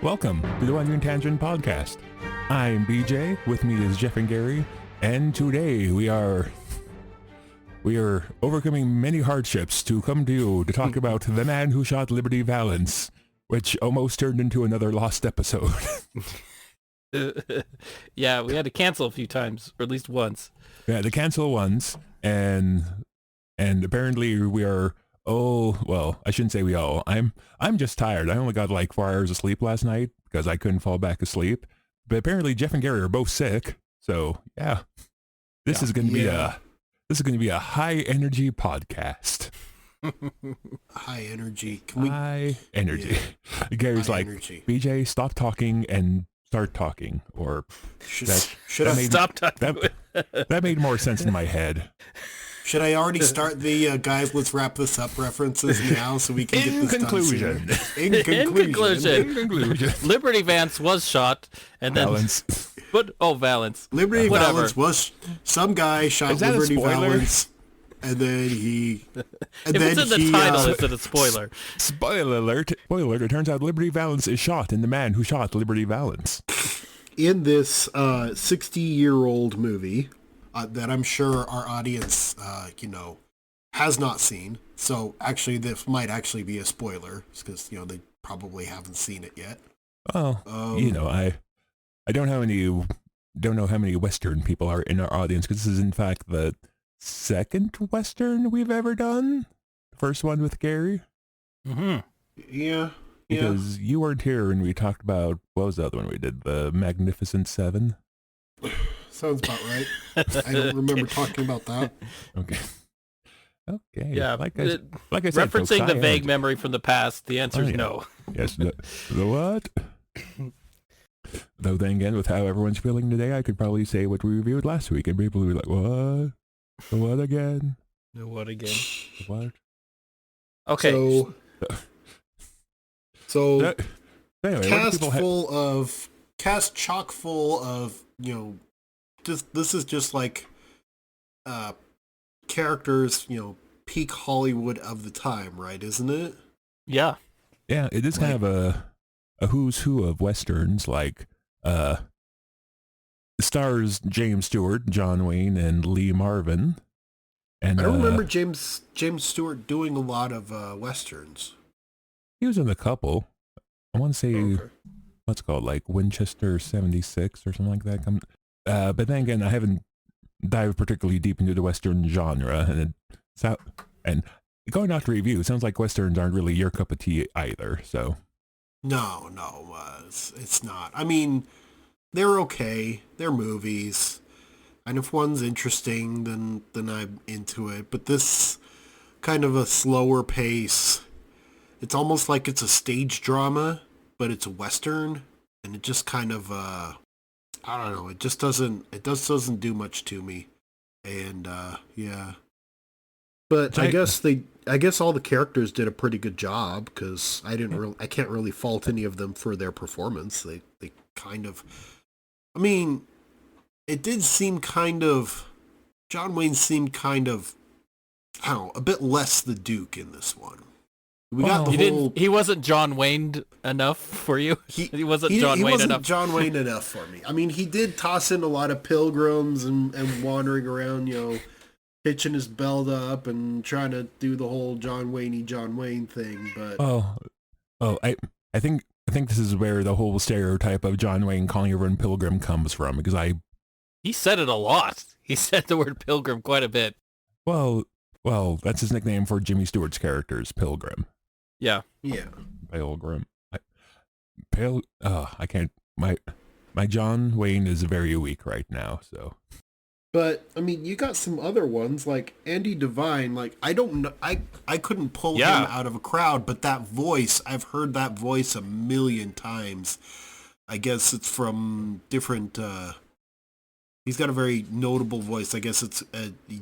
Welcome to the Wandering Tangent Podcast. I'm BJ, with me is Jeff and Gary, and today we are overcoming many hardships to come to you to talk about The Man Who Shot Liberty Valance, which almost turned into another lost episode. Yeah, we had to cancel a few times, or at least once. Yeah, to cancel once, and apparently we are... Oh, well, I shouldn't say we all. I'm just tired. I only got like 4 hours of sleep last night because I couldn't fall back asleep. But apparently Jeff and Gary are both sick. So yeah, this is going to be a high energy podcast. High energy. High energy. Yeah. Gary's high like, energy. BJ, stop talking and start talking. Or should I stop talking? That made more sense in my head. Should I already start the guys, let's wrap this up references now so we can get this done soon? In conclusion. Liberty Valance was shot and then... Valance. Valance. Liberty Valance was... Some guy shot Liberty Valance and then he... And if then it's in the title, is it a spoiler? Spoiler alert. Spoiler alert. It turns out Liberty Valance is shot in The Man Who Shot Liberty Valance. In this 60-year-old movie... that I'm sure our audience, has not seen. So actually, this might actually be a spoiler because they probably haven't seen it yet. Well, I don't know how many Western people are in our audience because this is in fact the second Western we've ever done. The first one with Gary. Mm-hmm. Yeah. Because you weren't here when we talked about what was the other one we did? The Magnificent Seven. Sounds about right. I don't remember talking about that. Okay. Yeah, like I said, referencing folks, the vague memory from the past, the answer is no. Yes, the what? Though then again, with how everyone's feeling today, I could probably say what we reviewed last week, and people would be like, "What? The what again? The what again? The what?" Okay. So anyway, cast chock full of this is just like characters, peak Hollywood of the time, right? Isn't it? Yeah. Yeah, it is kind of a who's who of Westerns, like stars James Stewart, John Wayne, and Lee Marvin. And I don't remember James Stewart doing a lot of Westerns. He was in a couple. I want to say what's it called, like Winchester 76 or something like that. But then again, I haven't dived particularly deep into the Western genre, and going off the review, it sounds like Westerns aren't really your cup of tea either. So, no, it's not. I mean, they're okay. They're movies, and if one's interesting, then I'm into it. But this kind of a slower pace. It's almost like it's a stage drama, but it's a Western, and it just kind of I don't know. It just doesn't do much to me, and yeah. But I guess all the characters did a pretty good job because I can't really fault any of them for their performance. They kind of, I mean, it did seem kind of, John Wayne seemed kind of, I don't know, a bit less the Duke in this one. We got the whole... He wasn't John Wayne enough for you? He wasn't John Wayne enough for me. I mean, he did toss in a lot of pilgrims and wandering around, hitching his belt up and trying to do the whole John Wayne thing, but... I think this is where the whole stereotype of John Wayne calling everyone pilgrim comes from, because He said it a lot. He said the word pilgrim quite a bit. Well, that's his nickname for Jimmy Stewart's characters, Pilgrim. Yeah. Pilgrim. I can't. My John Wayne is very weak right now, so. But I mean, you got some other ones like Andy Devine. Like I don't know, I couldn't pull him out of a crowd, but that voice, I've heard that voice a million times. I guess it's from different. He's got a very notable voice. I guess it's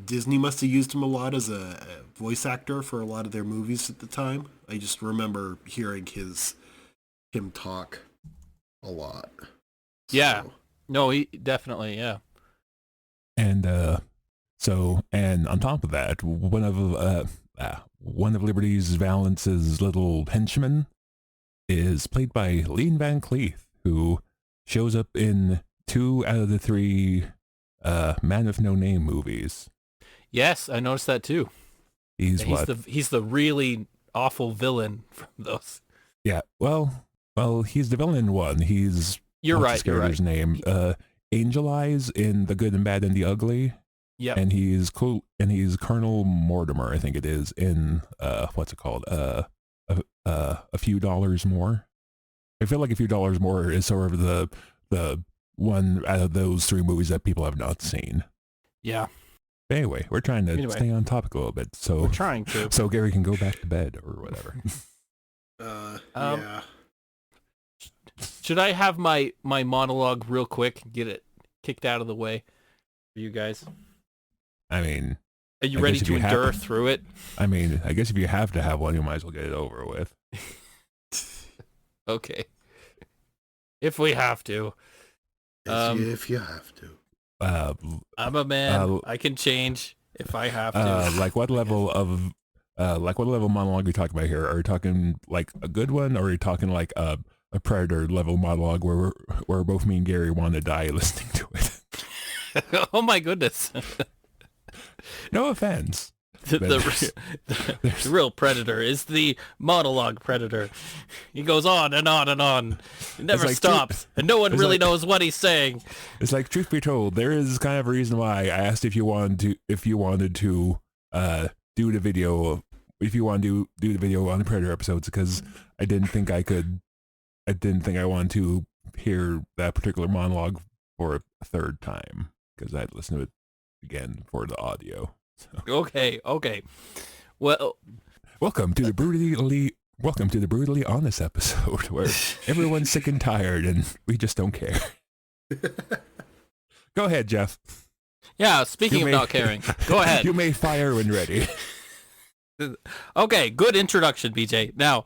Disney must have used him a lot as a voice actor for a lot of their movies at the time. I just remember hearing him talk a lot. Yeah. No, he definitely, yeah. And and on top of that, one of Liberty's Valance's little henchmen is played by Leen Van Cleef, who shows up in 2 out of the 3 Man with No Name movies. Yes, I noticed that too. He's the really awful villain from those. Yeah, well, he's the villain in one. You're right. His name? Angel Eyes in The Good and Bad and the Ugly. Yeah. And he's cool. And he's Colonel Mortimer, I think it is, in what's it called? A Few Dollars More. I feel like A Few Dollars More is sort of the one out of those 3 movies that people have not seen. Yeah. Anyway, we're trying to stay on topic a little bit, so we're trying to. So Gary can go back to bed or whatever. Yeah. Should I have my monologue real quick? Get it kicked out of the way for you guys. I mean, are you ready to endure through it? I mean, I guess if you have to have one, you might as well get it over with. Okay. If we have to. If you have to. I'm a man. I can change if I have to. Like what level of monologue are you talking about here? Are you talking like a good one, or are you talking like a Predator level monologue where both me and Gary want to die listening to it? Oh my goodness. No offense. The real Predator is the monologue Predator. He goes on and on and on. He never stops. And no one really knows what he's saying. It's like, truth be told, there is kind of a reason why I asked if you wanted to do the video, if you want to do the video on the Predator episodes, because I didn't think I wanted to hear that particular monologue for a third time, because I'd listen to it again for the audio. So. Okay. Well, welcome to the brutally honest episode where everyone's sick and tired and we just don't care. Go ahead, Jeff. Yeah, speaking of not caring, go ahead. You may fire when ready. Okay, good introduction, BJ. Now,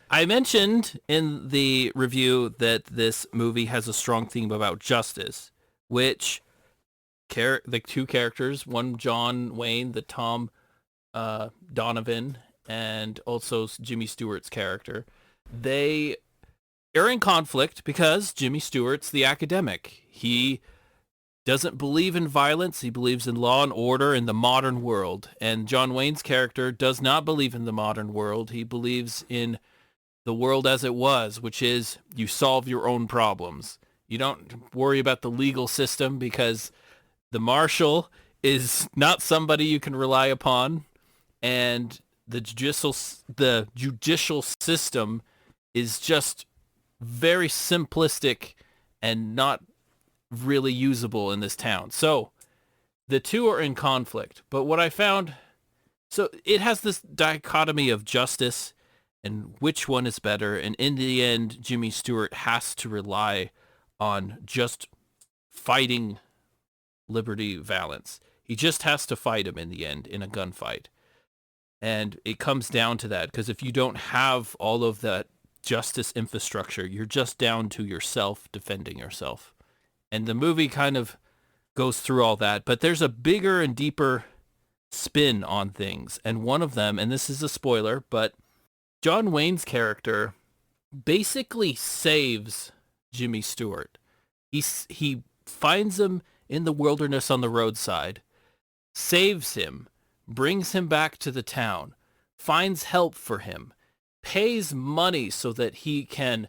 I mentioned in the review that this movie has a strong theme about justice, which the 2 characters, one John Wayne, the Tom Donovan, and also Jimmy Stewart's character, they are in conflict because Jimmy Stewart's the academic. He doesn't believe in violence. He believes in law and order in the modern world. And John Wayne's character does not believe in the modern world. He believes in the world as it was, which is you solve your own problems. You don't worry about the legal system because the marshal is not somebody you can rely upon, and the judicial system is just very simplistic and not really usable in this town. So the 2 are in conflict. But what I found, so it has this dichotomy of justice and which one is better. And in the end, Jimmy Stewart has to rely on just fighting Liberty Valance. He just has to fight him in the end in a gunfight. And it comes down to that, because if you don't have all of that justice infrastructure, you're just down to yourself defending yourself. And the movie kind of goes through all that, but there's a bigger and deeper spin on things. And one of them, and this is a spoiler, but John Wayne's character basically saves Jimmy Stewart. He finds him in the wilderness on the roadside, saves him, brings him back to the town, finds help for him, pays money so that he can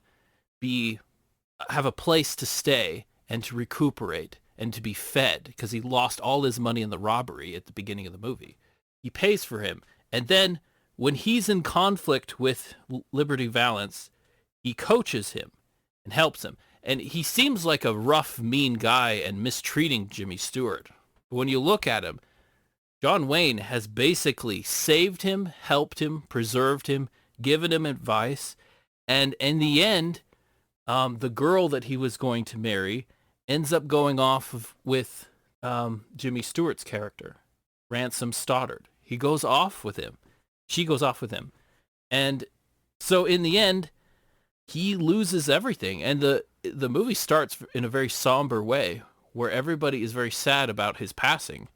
have a place to stay and to recuperate and to be fed, because he lost all his money in the robbery at the beginning of the movie. He pays for him. And then when he's in conflict with Liberty Valance, he coaches him and helps him. And he seems like a rough, mean guy and mistreating Jimmy Stewart. But when you look at him, John Wayne has basically saved him, helped him, preserved him, given him advice. And in the end, the girl that he was going to marry ends up going off with Jimmy Stewart's character, Ransom Stoddard. He goes off with him. She goes off with him. And so in the end, he loses everything. And the movie starts in a very somber way, where everybody is very sad about his passing.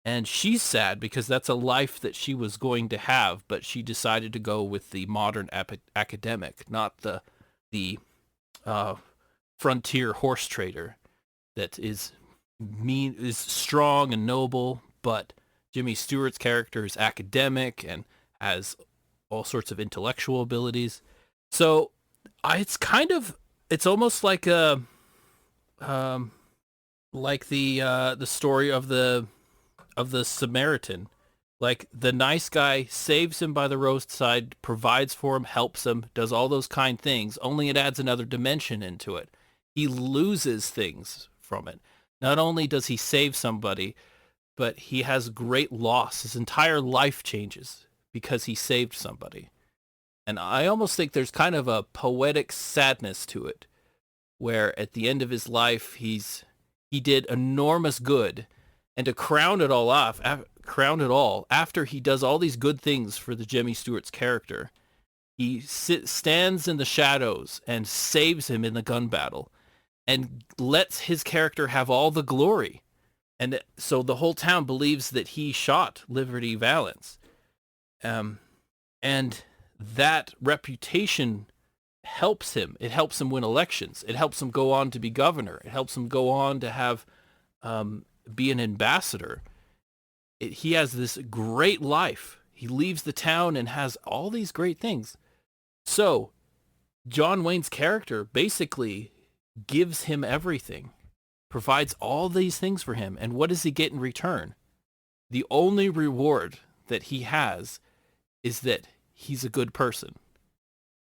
And she's sad because that's a life that she was going to have, but she decided to go with the modern academic, not the uh, frontier horse trader that is strong and noble. But Jimmy Stewart's character is academic and has all sorts of intellectual abilities. So it's almost like the story of the Samaritan. Like, the nice guy saves him by the roadside, provides for him, helps him, does all those kind things, only it adds another dimension into it. He loses things from it. Not only does he save somebody, but he has great loss. His entire life changes because he saved somebody. And I almost think there's kind of a poetic sadness to it, where at the end of his life, he did enormous good. And to crown it all, after he does all these good things for the Jimmy Stewart's character, he stands in the shadows and saves him in the gun battle and lets his character have all the glory. And so the whole town believes that he shot Liberty Valance. And that reputation helps him. It helps him win elections. It helps him go on to be governor. It helps him go on to have be an ambassador. He has this great life. He leaves the town and has all these great things. So John Wayne's character basically gives him everything, provides all these things for him. And what does he get in return? The only reward that he has is that he's a good person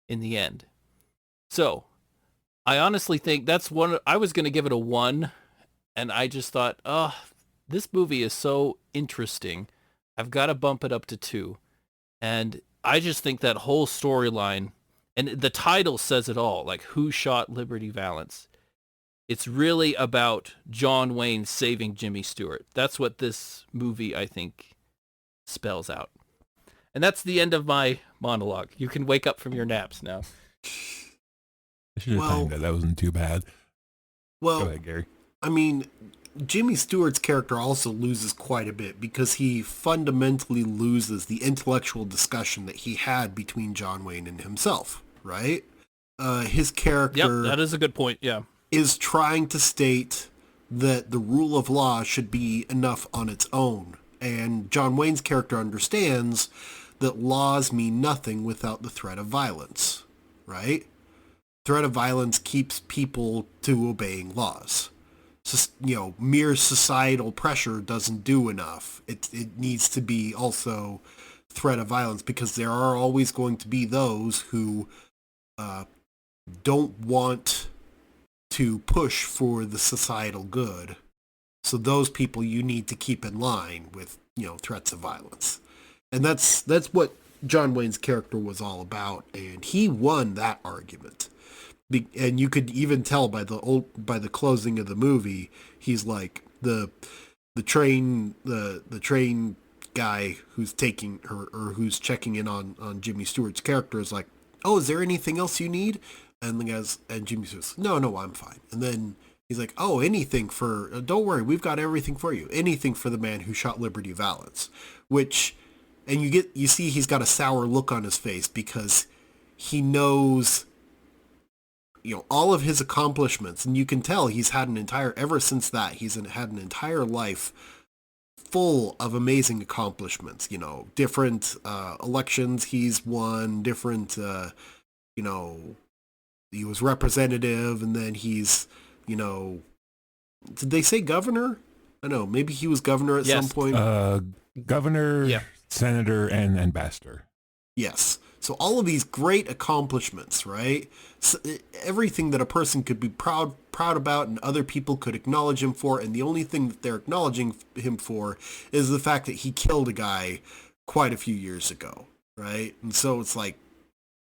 in the end. So I honestly think I was going to give it a 1. And I just thought, this movie is so interesting. I've got to bump it up to 2. And I just think that whole storyline, and the title says it all, like, who shot Liberty Valance? It's really about John Wayne saving Jimmy Stewart. That's what this movie, I think, spells out. And that's the end of my monologue. You can wake up from your naps now. I should have timed it. That wasn't too bad. Well, go ahead, Gary. I mean, Jimmy Stewart's character also loses quite a bit because he fundamentally loses the intellectual discussion that he had between John Wayne and himself, right? His character... Yep, that is a good point, yeah. ...is trying to state that the rule of law should be enough on its own. And John Wayne's character understands that laws mean nothing without the threat of violence, right? Threat of violence keeps people to obeying laws. So, mere societal pressure doesn't do enough. It needs to be also threat of violence, because there are always going to be those who don't want to push for the societal good. So those people you need to keep in line with, threats of violence. And that's what John Wayne's character was all about, and he won that argument. And you could even tell by the closing of the movie, he's like the train guy who's taking or who's checking in on Jimmy Stewart's character is like, "Oh, is there anything else you need?" And Jimmy says, "No, I'm fine." And then he's like, "Oh, anything for? Don't worry, we've got everything for you. Anything for the man who shot Liberty Valance." And you see he's got a sour look on his face because he knows, all of his accomplishments, and you can tell he's had ever since that, he's had an entire life full of amazing accomplishments, different elections he's won, different, he was representative, and then he's, did they say governor? I don't know, maybe he was governor at some point. Governor, yeah. Senator, and ambassador. Yes. So all of these great accomplishments, right? So everything that a person could be proud about and other people could acknowledge him for, and the only thing that they're acknowledging him for is the fact that he killed a guy quite a few years ago, right? And so it's like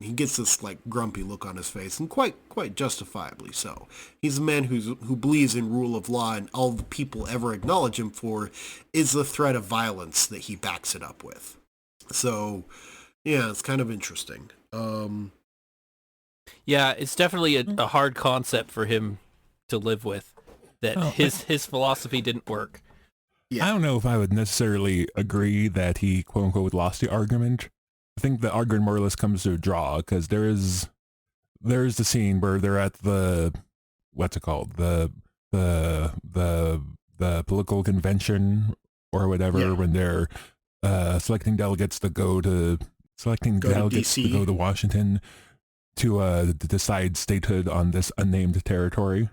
he gets this like grumpy look on his face, and quite justifiably so. He's a man who believes in rule of law, and all the people ever acknowledge him for is the threat of violence that he backs it up with. So yeah, it's kind of interesting. Yeah, it's definitely a hard concept for him to live with, that his philosophy didn't work. Yeah. I don't know if I would necessarily agree that he quote unquote lost the argument. I think the argument more or less comes to a draw because there's the scene where they're at the what's it called the political convention or whatever Yeah. when they're selecting Go to delegates to go DC. to Washington to decide statehood on this unnamed territory.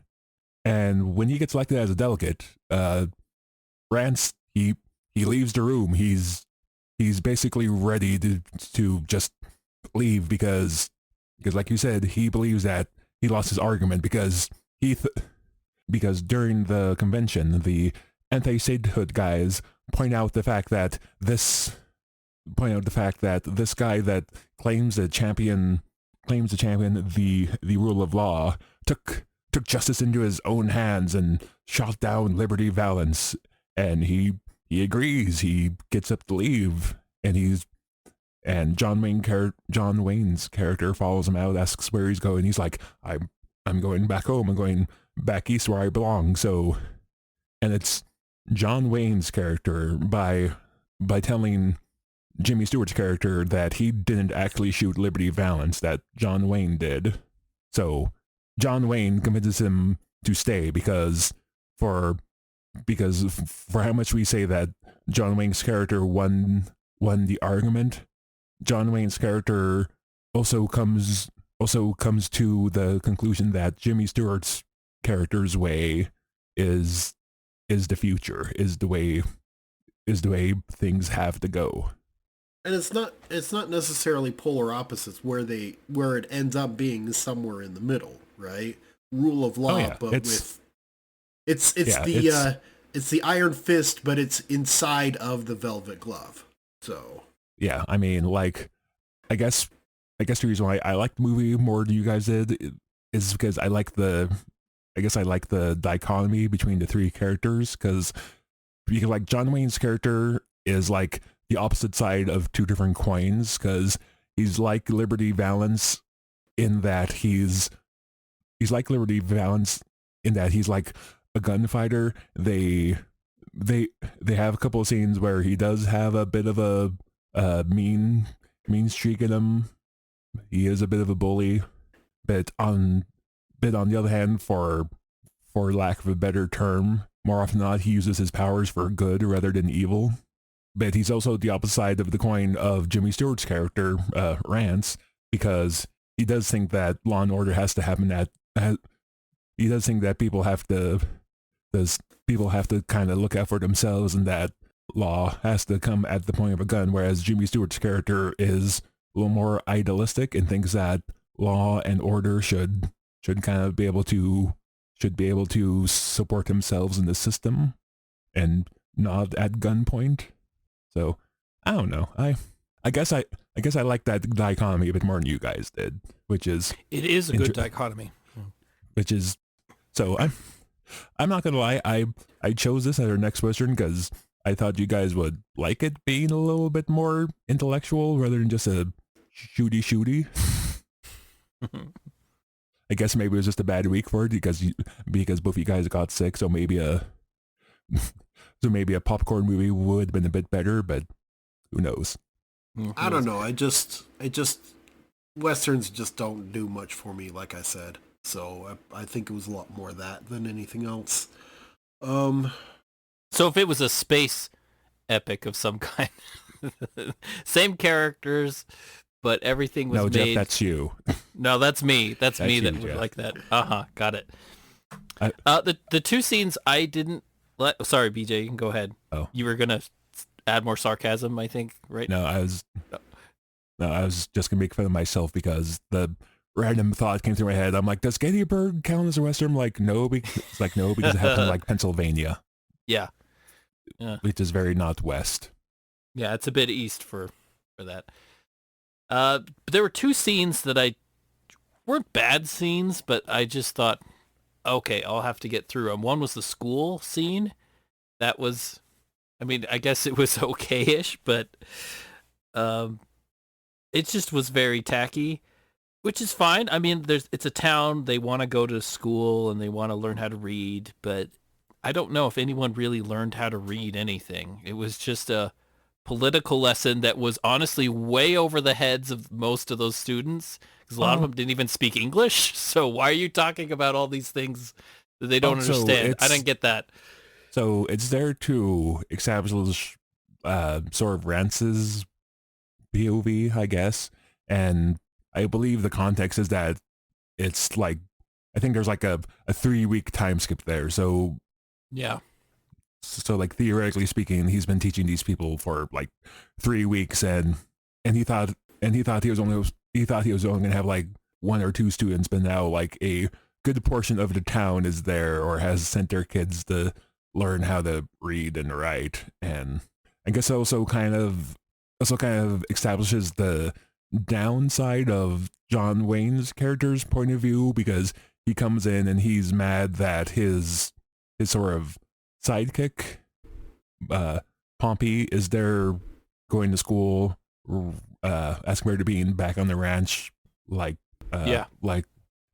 And when he gets elected as a delegate, Rance he leaves the room. He's basically ready to just leave because like you said, he believes that he lost his argument because during the convention, the anti-statehood guys point out the fact that this guy that claims to champion the rule of law took justice into his own hands and shot down Liberty Valance, and he agrees. He gets up to leave, and John Wayne's character follows him out, asks where he's going. He's like, I'm going back home. I'm going back east where I belong. So, and it's John Wayne's character by telling Jimmy Stewart's character that he didn't actually shoot Liberty Valance, that John Wayne did. So John Wayne convinces him to stay for how much we say that John Wayne's character won the argument, John Wayne's character also comes to the conclusion that Jimmy Stewart's character's way is the future, is the way things have to go. And it's not necessarily polar opposites where it ends up being somewhere in the middle, right? Rule of law, but it's the iron fist, but it's inside of the velvet glove. So yeah, I mean, like, I guess the reason why I like the movie more than you guys did is because I like the dichotomy between the three characters, because like John Wayne's character is like the opposite side of two different coins, because he's like Liberty Valance in that he's like a gunfighter. They have a couple of scenes where he does have a bit of a mean streak in him. He is a bit of a bully, but on the other hand, for lack of a better term, more often than not, he uses his powers for good rather than evil. But he's also the opposite side of the coin of Jimmy Stewart's character, Rance, because he does think that law and order has to happen he does think that people have to kind of look out for themselves, and that law has to come at the point of a gun, whereas Jimmy Stewart's character is a little more idealistic and thinks that law and order should kind of be able to support themselves in the system and not at gunpoint. So I don't know. I guess I like that dichotomy a bit more than you guys did, which is It is a good dichotomy. which is so I'm not gonna lie, I chose this as our next Western because I thought you guys would like it being a little bit more intellectual rather than just a shooty. I guess maybe it was just a bad week for it because both of you guys got sick, so maybe a popcorn movie would have been a bit better, but who knows? I don't know. I just Westerns just don't do much for me, like I said. So I think it was a lot more of that than anything else. So if it was a space epic of some kind, same characters, but everything was made... No, Jeff, that's you. No, that's me. That's me you, that would Jeff. like that. Got it. The two scenes I didn't let... Sorry, BJ, you can go ahead. Oh. You were going to add more sarcasm, I think, right? No, I was just gonna make fun of myself because the random thought came through my head. I'm like, does Gettysburg count as a Western? I'm like, no, because it happened in like Pennsylvania. Yeah. Which is very not west. Yeah, it's a bit east for that. But there were two scenes that weren't bad scenes, but I just thought, okay, I'll have to get through them. One was the school scene. That was, I mean, I guess it was okay-ish, but it just was very tacky, which is fine. I mean, it's a town. They want to go to school and they want to learn how to read, but I don't know if anyone really learned how to read anything. It was just a political lesson that was honestly way over the heads of most of those students, because a lot of Well, them didn't even speak English. So why are you talking about all these things that they don't also understand? I it's didn't get that. so it's there to establish sort of Rance's POV, I guess, and I believe the context is that it's like I think there's like a 3 week time skip there. Yeah. So like theoretically speaking, he's been teaching these people for like 3 weeks, and he thought he was only gonna have like one or two students, but now like a good portion of the town is there or has sent their kids to learn how to read and write, and I guess also kind of establishes the downside of John Wayne's character's point of view, because he comes in and he's mad that his sort of sidekick, Pompey, is there going to school, asking her to being back on the ranch, Yeah. like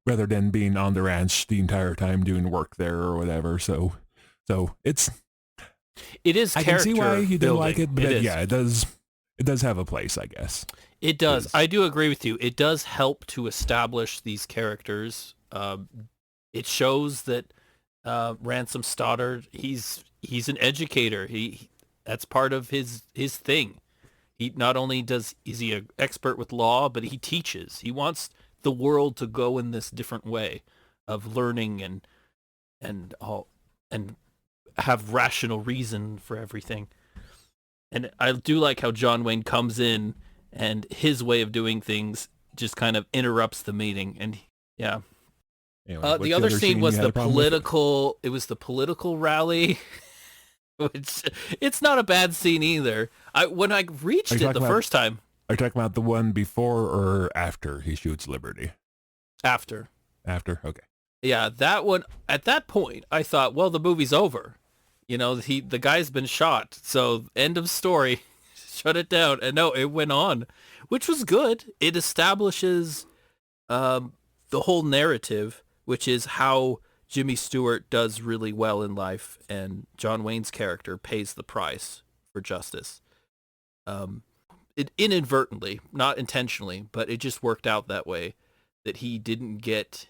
rather than being on the ranch the entire time doing work there or whatever. So it's It is I can character see why you didn't like building. it, but It is. yeah, it does have a place, I guess. It does. Is- I do agree with you. It does help to establish these characters. It shows that Ransom Stoddard, he's an educator. That's part of his thing. He not only is he an expert with law, but he teaches. He wants the world to go in this different way of learning and have rational reason for everything. And I do like how John Wayne comes in and his way of doing things just kind of interrupts the meeting. And yeah, Anyway, what's the other scene you was had the a problem with? political. It was the political rally, which it's not a bad scene either. When I reached Are you it talking the about- first time Are you talking about the one before or after he shoots Liberty? after, After? Okay. yeah, that one. At that point, I thought, well, the movie's over. You know, the guy's been shot, so end of story. Shut it down. And no, it went on, which was good. It establishes the whole narrative, which is how Jimmy Stewart does really well in life, and John Wayne's character pays the price for justice. It inadvertently, not intentionally, but it just worked out that way, that he didn't get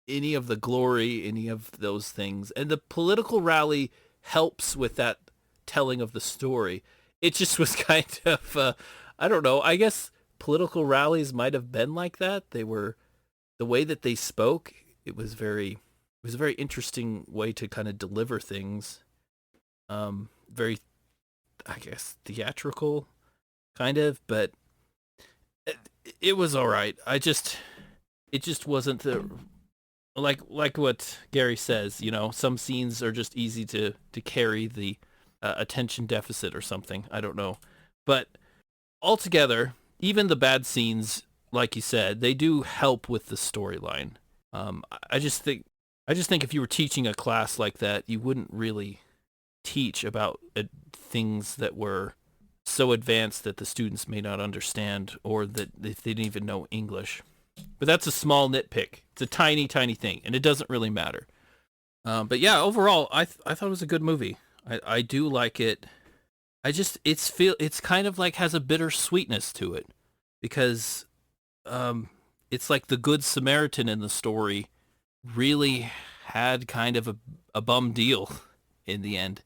any of the glory, any of those things. And the political rally helps with that telling of the story. It just was kind of, I don't know, I guess political rallies might have been like that. They were, the way that they spoke, it was a very interesting way to kind of deliver things. Very, I guess, theatrical, kind of, but it was all right. It just wasn't the, like what Gary says, you know, some scenes are just easy to carry the attention deficit or something. I don't know. But altogether, even the bad scenes, like you said, they do help with the storyline. I just think if you were teaching a class like that, you wouldn't really teach about things that were so advanced that the students may not understand, or that if they didn't even know English. But that's a small nitpick. It's a tiny, tiny thing, and it doesn't really matter. But yeah, overall, I thought it was a good movie. I do like it. It's kind of like has a bitter sweetness to it, because it's like the Good Samaritan in the story really had kind of a bum deal in the end.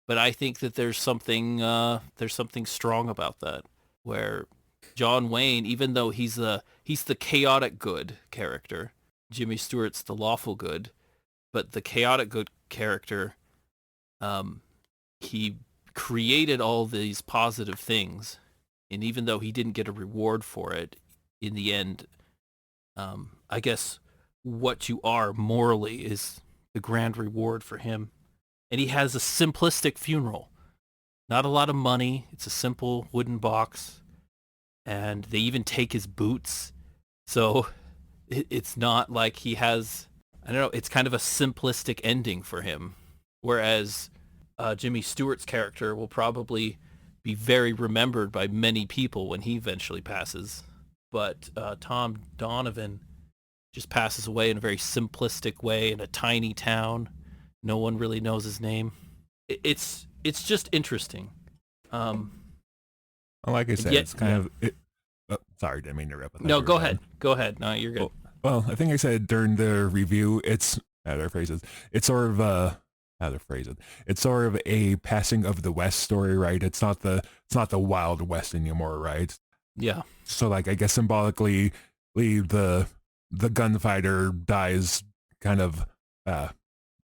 But I think that there's something strong about that, where John Wayne, even though he's the chaotic good character, Jimmy Stewart's the lawful good, but the chaotic good character, he created all these positive things, and even though he didn't get a reward for it, in the end, I guess what you are morally is the grand reward for him. And he has a simplistic funeral. Not a lot of money. It's a simple wooden box. And they even take his boots. So it's not like he has, I don't know, it's kind of a simplistic ending for him. Whereas Jimmy Stewart's character will probably be very remembered by many people when he eventually passes. But Tom Donovan just passes away in a very simplistic way in a tiny town. No one really knows his name. It's just interesting. Well, like I said, yet- it's kind of it. Oh, sorry, didn't mean to interrupt. I thought No, you were go done. ahead. Go ahead. No, you're good. Well, I think I said during the review, it's how to phrase it. It's sort of how to phrase it. It's sort of a passing of the West story, right? It's not the Wild West anymore, right? Yeah. So like I guess symbolically, the gunfighter dies kind of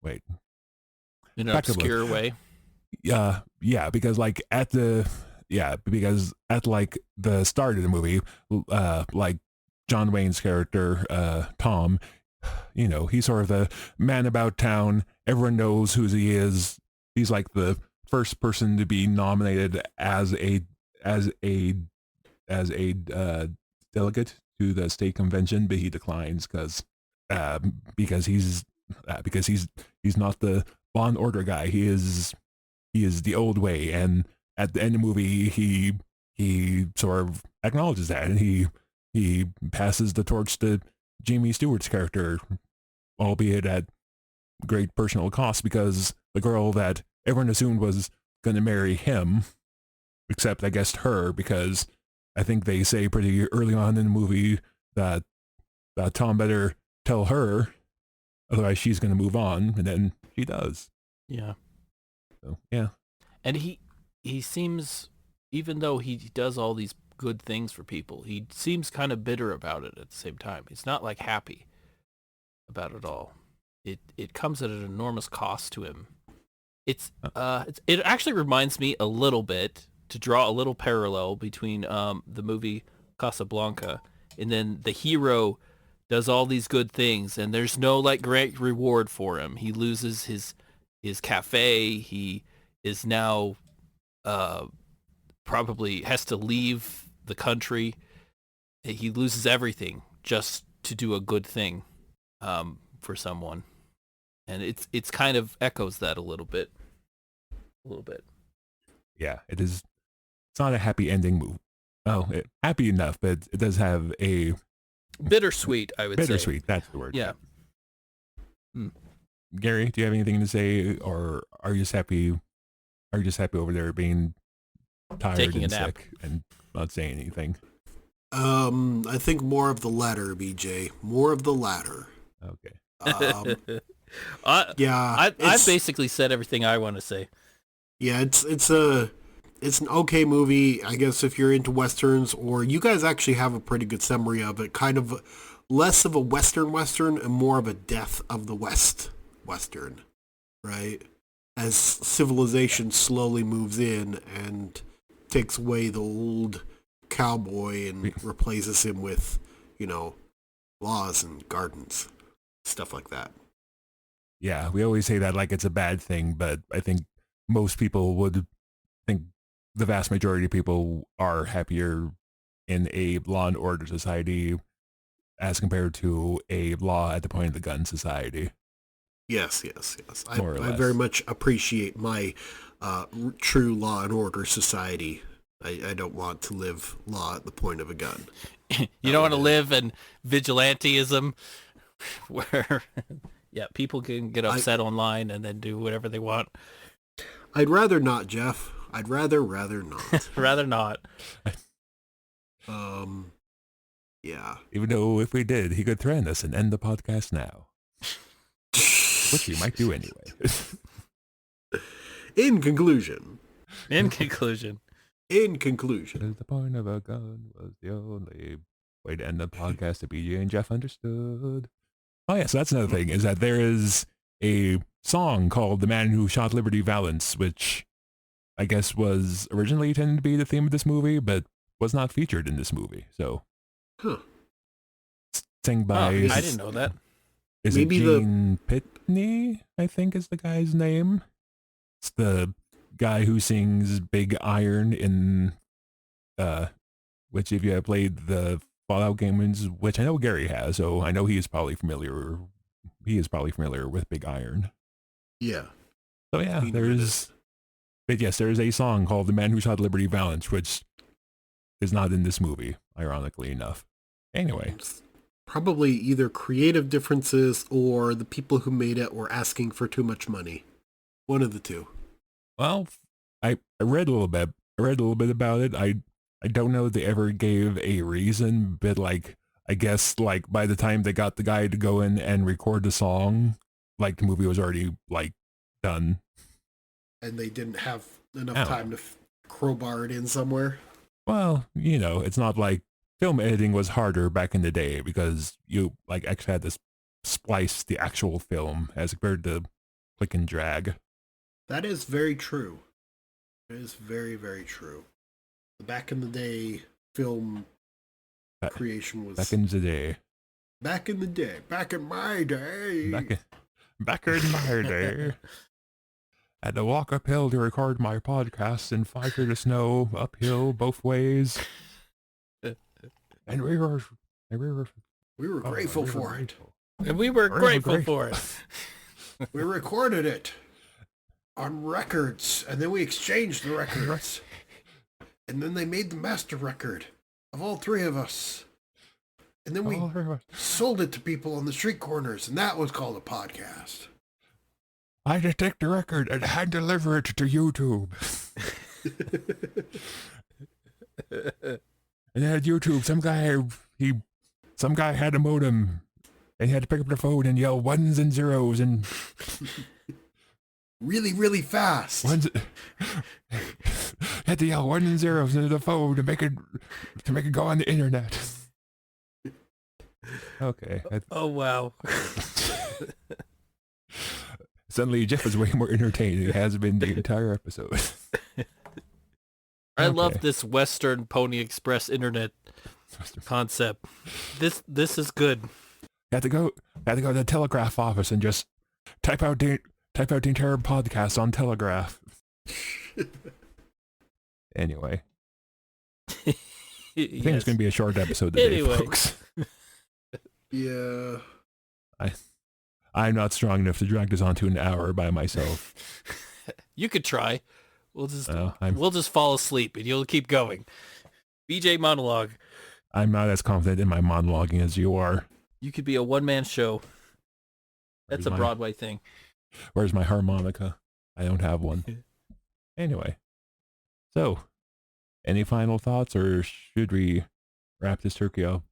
wait In an back up a- obscure way. yeah, because like because at like the start of the movie, like John Wayne's character, Tom, you know, he's sort of the man about town. Everyone knows who he is. He's like the first person to be nominated as a delegate to the state convention, but he declines because he's not the law and order guy. He is the old way, and at the end of the movie, he sort of acknowledges that, and he passes the torch to Jamie Stewart's character, albeit at great personal cost, because the girl that everyone assumed was going to marry him, except I guess her, because I think they say pretty early on in the movie that Tom better tell her, otherwise she's going to move on, and then she does. Yeah. So yeah. And he seems, even though he does all these good things for people, he seems kind of bitter about it at the same time. He's not like happy about it all. It comes at an enormous cost to him. It actually reminds me a little bit, to draw a little parallel between the movie Casablanca, and then the hero does all these good things and there's no like great reward for him. He loses his cafe. He is now probably has to leave the country. He loses everything just to do a good thing for someone. And it's kind of echoes that a little bit. Yeah, it is. It's not a happy ending movie. Oh, happy enough, but it does have a Bittersweet, I would say. bittersweet. That's the word. Yeah. Gary, do you have anything to say, or are you just happy? Are you just happy over there being tired Taking and a nap. sick and not saying anything? I think more of the latter, BJ. More of the latter. Okay. Yeah, I've basically said everything I want to say. yeah, it's an okay movie, I guess, if you're into westerns, or you guys actually have a pretty good summary of it. Kind of less of a western and more of a death of the West western, right? As civilization slowly moves in and takes away the old cowboy and replaces him with, laws and gardens, stuff like that. Yeah, we always say that like it's a bad thing, but I think most people would think the vast majority of people are happier in a law and order society as compared to a law at the point of the gun society. Yes. I More or less. very much appreciate my true law and order society. I don't want to live law at the point of a gun. You don't want to live in vigilantism where people can get upset online and then do whatever they want. I'd rather not, Jeff. I'd rather not. Rather not. Yeah. Even though if we did, he could threaten us and end the podcast now. Which he might do anyway. In conclusion. Because the point of a gun was the only way to end the podcast that BJ and Jeff understood. Oh yeah, so that's another thing, is that there is a song called The Man Who Shot Liberty Valance, which I guess was originally intended to be the theme of this movie, but was not featured in this movie. So, sing by... I didn't know that. Is Maybe it Gene Pitney, I think is the guy's name? It's the guy who sings Big Iron in, which if you have played the Fallout games, which I know Gary has, so I know he is probably familiar with Big Iron. Yeah. So yeah, He did there is a song called The Man Who Shot Liberty Valance, which is not in this movie, ironically enough. Anyway. Probably either creative differences or the people who made it were asking for too much money. One of the two. Well, I read a little bit. I read a little bit about it. I don't know if they ever gave a reason, but like I guess like by the time they got the guy to go in and record the song, like the movie was already like done. And they didn't have enough Ow. time to crowbar it in somewhere. Well, you know, it's not like film editing was harder back in the day because you like actually had to splice the actual film as compared to click and drag. That is very true. It is very, very true. Back in the day, film creation was... Back in the day. Back in the day. Back in my day. Back in my day. Had to walk uphill to record my podcast in 5 feet of snow, uphill both ways. And we were grateful for it. And we were grateful for it. We recorded it on records, and then we exchanged the records. And then they made the master record of all three of us. And then we sold it to people on the street corners, and that was called a podcast. I had to take the record and hand deliver it to YouTube. And then at YouTube, some guy had a modem, and he had to pick up the phone and yell ones and zeros and really, really fast. Had to yell ones and zeros into the phone to make it go on the internet. Okay. Oh wow. Suddenly, Jeff is way more entertained than he has been the entire episode. I love this Western Pony Express internet concept. This is good. Had to go to the telegraph office and just type out the entire podcast on Telegraph. Anyway, I think it's going to be a short episode today, folks. Yeah. I'm not strong enough to drag this on to an hour by myself. You could try. We'll just fall asleep and you'll keep going. BJ monologue. I'm not as confident in my monologuing as you are. You could be a one-man show. That's a Broadway thing. Where's my harmonica? I don't have one. Anyway. So, any final thoughts, or should we wrap this turkey up?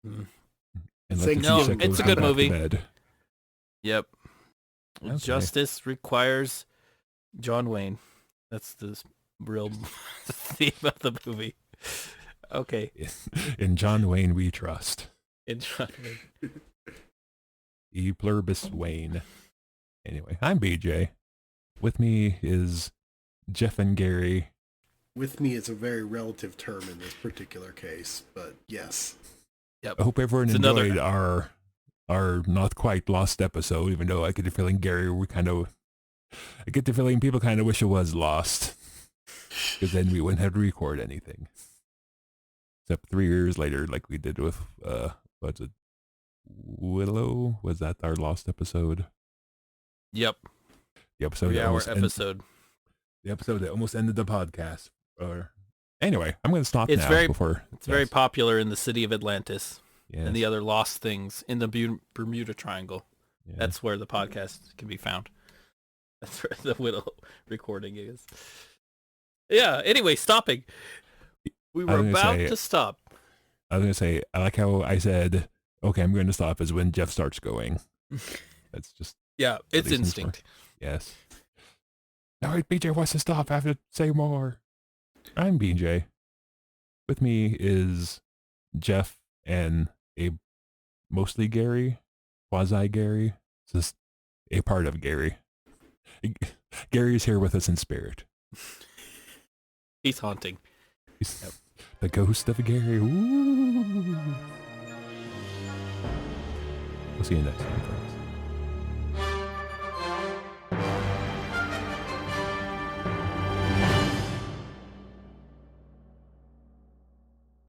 No, it's a good movie. Yep. Okay. Justice requires John Wayne. That's the real theme of the movie. Okay. In John Wayne we trust. In John Wayne. E pluribus Wayne. Anyway, I'm BJ. With me is Jeff and Gary. With me is a very relative term in this particular case, but yes. Yep. I hope everyone enjoyed our not quite lost episode, even though I get the feeling I get the feeling people kind of wish it was lost, because then we wouldn't have to record anything. Except 3 years later, like we did with what's it, Willow? Was that our lost episode? Yep. The episode. episode. The episode that almost ended the podcast. Anyway, I'm going to stop now before. It's very popular in the city of Atlantis. Yes. And the other lost things in the Bermuda Triangle. Yes. That's where the podcast can be found. That's where the Whittle recording is. Yeah, anyway, stopping. We were about to stop. I was going to say, I like how I said, okay, I'm going to stop is when Jeff starts going. That's just... Yeah, it's instinct. Yes. Now BJ wants to stop. I have to say more. I'm BJ. With me is Jeff and mostly Gary, quasi-Gary, just a part of Gary. Gary is here with us in spirit. He's haunting. He's the ghost of Gary. Ooh. We'll see you next time, folks.